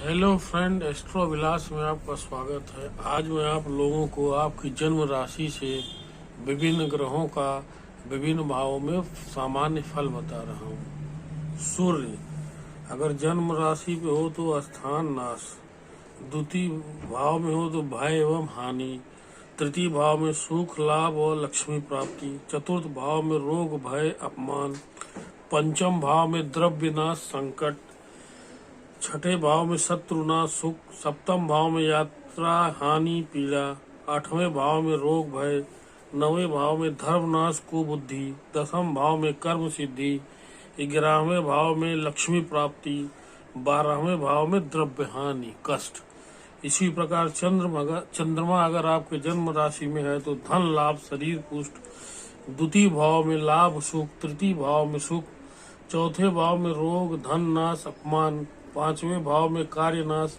Hello friend, astro विलास में आपका स्वागत है। आज मैं आप लोगों को आपकी जन्म राशि से विभिन्न ग्रहों का विभिन्न भावों में सामान्य फल बता रहा हूँ। सूर्य अगर जन्म राशि पे हो तो स्थान नाश, द्वितीय भाव में हो तो भय एवं हानि, तृतीय भाव में सुख लाभ और लक्ष्मी प्राप्ति, चतुर्थ भाव में रोग भय अपमान, पंचम भाव में द्रव्य नाश संकट, छठे भाव में शत्रुनाश सुख, सप्तम भाव में यात्रा हानि पीड़ा, आठवें भाव में रोग भय, नवें भाव में धर्मनाश कुबुद्धि, दसम भाव में कर्म सिद्धि, 11वें भाव में लक्ष्मी प्राप्ति, 12वें भाव में द्रव्य हानि कष्ट। इसी प्रकार चंद्रमा अगर आपके जन्म राशि में है तो धन लाभ शरीर पुष्ट, द्वितीय भाव में लाभ सुख, तृतीय भाव में सुख, चौथे भाव में रोग धन नाश अपमान, पांचवें भाव में कार्य नाश,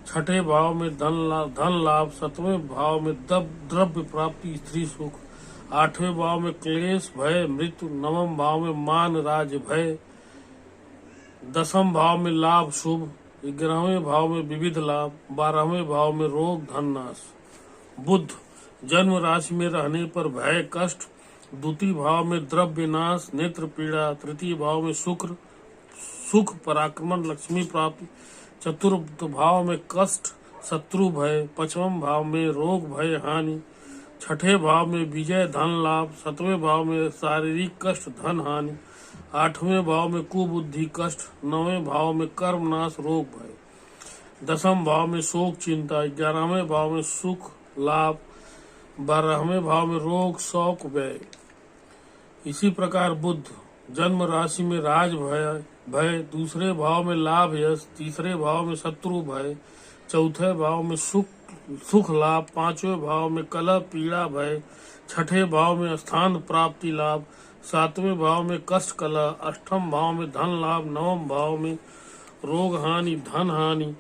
छठे भाव में धन लाभ, सतवें भाव में द्रव्य प्राप्ति स्त्री सुख, आठवें भाव में क्लेश भय मृत्यु, नवम भाव में मान राज भय, दसम भाव में लाभ शुभ, 11वें भाव में विविध लाभ, 12वें भाव में रोग धन नाश। बुध जन्म राशि में रहने पर भय कष्ट, द्वितीय भाव में द्रव्य नाश नेत्र पीड़ा, तृतीय भाव में सुख पराक्रमण लक्ष्मी प्राप्ति, चतुर्थ भाव में कष्ट शत्रु भय, पंचम भाव में रोग भय हानि, छठे भाव में विजय धन लाभ, सतवें भाव में शारीरिक कष्ट धन हानि, आठवें भाव में कुबुद्धि कष्ट, नवें भाव में कर्म नाश रोग भय, दसम भाव में शोक चिंता, 11वें भाव में सुख लाभ, 12वें भाव में रोग शौक व्यय। इसी प्रकार बुध जन्म राशि में राज भय, दूसरे भाव में लाभ यश, तीसरे भाव में शत्रु भय, चौथे भाव में सुख लाभ, पांचवें भाव में कलह पीड़ा भय, छठे भाव में स्थान प्राप्ति लाभ, सातवें भाव में कष्ट कलह, अष्टम भाव में धन लाभ, नवम भाव में रोग हानि धन हानि,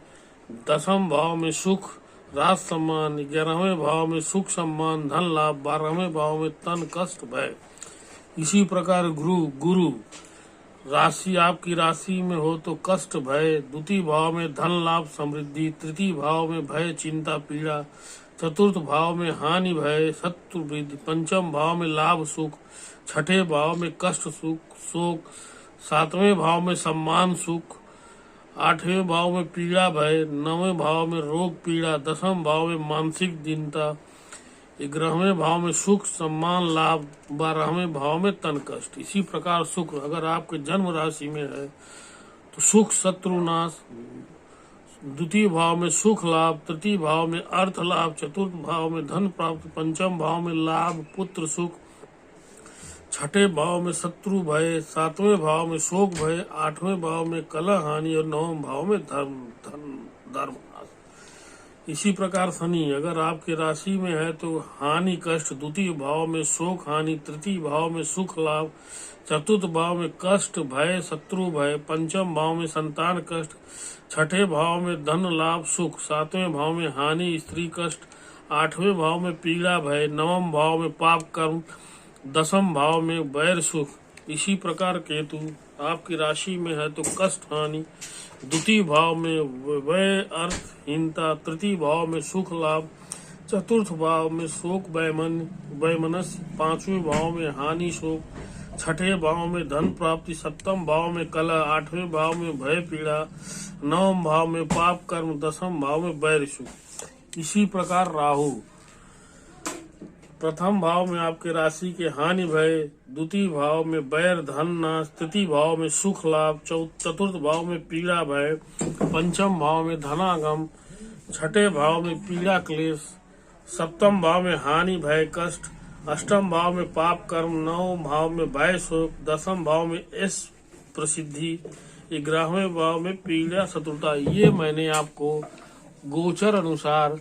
दसम भाव में सुख राज सम्मान, 11वें भाव में सुख सम्मान धन लाभ, 12वें भाव में तन कष्ट भय। इसी प्रकार गुरु राशि आपकी राशि में हो तो कष्ट भय, द्वितीय भाव में धन लाभ समृद्धि, तृतीय भाव में भय चिंता पीड़ा, चतुर्थ भाव में हानि भय शत्रु वृद्धि, पंचम भाव में लाभ सुख, छठे भाव में कष्ट सुख शोक, सातवें भाव में सम्मान सुख, आठवें भाव में पीड़ा भय, नवें भाव में रोग पीड़ा, दसम भाव में मानसिक दीनता, 11वें भाव में सुख सम्मान लाभ, 12वें भाव में तन कष्ट। इसी प्रकार शुक्र अगर आपके जन्म राशि में है तो सुख शत्रुनाश, द्वितीय भाव में सुख लाभ, तृतीय भाव में अर्थ लाभ, चतुर्थ भाव में धन प्राप्त, पंचम भाव में लाभ पुत्र सुख, छठे भाव में शत्रु भय, सातवें भाव में शोक भय, आठवें भाव में कलह हानि और नवम भाव में धर्म। इसी प्रकार शनि अगर आपके राशि में है तो हानि कष्ट, द्वितीय भाव में शोक हानि, तृतीय भाव में सुख लाभ, चतुर्थ भाव में कष्ट भय शत्रु भय, पंचम भाव में संतान कष्ट, छठे भाव में धन लाभ सुख, सातवें भाव में हानि स्त्री कष्ट, आठवें भाव में पीड़ा भय, नवम भाव में पाप कर्म, दसम भाव में वैर सुख। इसी प्रकार केतु आपकी राशि में है तो कष्ट हानि, द्वितीय भाव में व्यय अर्थहीनता, तृतीय भाव में सुख लाभ, चतुर्थ भाव में शोक वैमनस्य, पांचवें भाव में हानि शोक, छठे भाव में धन प्राप्ति, सप्तम भाव में कलह, आठवें भाव में भय पीड़ा, नवम भाव में पाप कर्म, दसम भाव में वैर सुख। इसी प्रकार राहु प्रथम भाव में आपके राशि के हानि भय, द्वितीय भाव में वैर धन नाश, तृतीय भाव में सुख लाभ, चतुर्थ भाव में पीड़ा भय, पंचम भाव में धनागम, छठे भाव में पीड़ा क्लेश, सप्तम भाव में हानि भय कष्ट, अष्टम भाव में पाप कर्म, नवम भाव में भय शोक, दसम भाव में यश प्रसिद्धि, 11वें भाव में पीड़ा शत्रुता। ये मैंने आपको गोचर अनुसार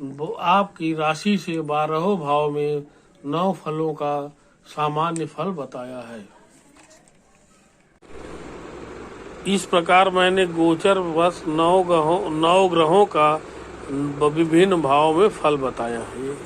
आपकी राशि से 12 भाव में 9 फलों का सामान्य फल बताया है। इस प्रकार मैंने गोचर वश 9 ग्रहों का विभिन्न भाव में फल बताया है।